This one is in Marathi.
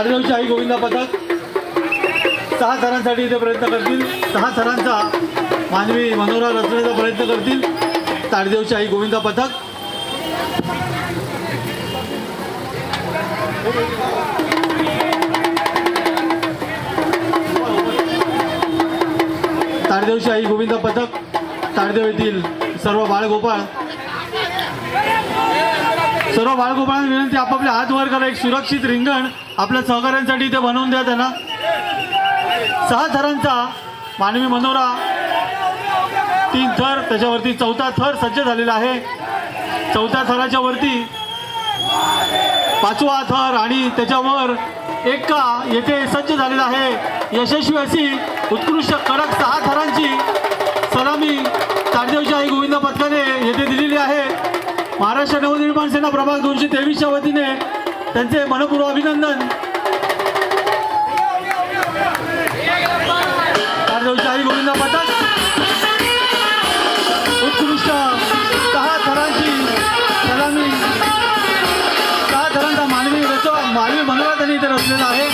ताडदेवची आई गोविंदा पथक 6 थरांसाठी इथे प्रयत्न करतील। 6 थरांचा मानवी मनोरा रचण्याचा प्रयत्न करतील ताडदेवची आई गोविंदा पथक। ताडदेवची आई गोविंदा पथक ताडदेव येथील सर्व बाळगोपाळांना विनंती, आपापले हात वर करा। एक सुरक्षित रिंगण आपल्या सहकाऱ्यांसाठी इथे बनवून द्या त्यांना। 6 थरांचा मानवी मनोरा 3 थर, त्याच्यावरती 4था थर सज्ज झालेला आहे। 4थ्या थराच्या वरती 5वा थर आणि त्याच्यावर एका येथे सज्ज झालेला आहे। यशस्वी अशी उत्कृष्ट कडक 6 थरांची सलामी ताडदेवची आई गोविंदा पथकाने येथे दिलेली आहे। महाराष्ट्र नवनिर्माण सेना प्रभाग 223च्या वतीने त्यांचे मनपूर्वक अभिनंदन। ताडदेवची आई गोविंदा पथक उत्कृष्ट 6 थरांची सलामी, 6 थरांचा मानवी मनोरा त्यांनी इथे रचलेला आहे।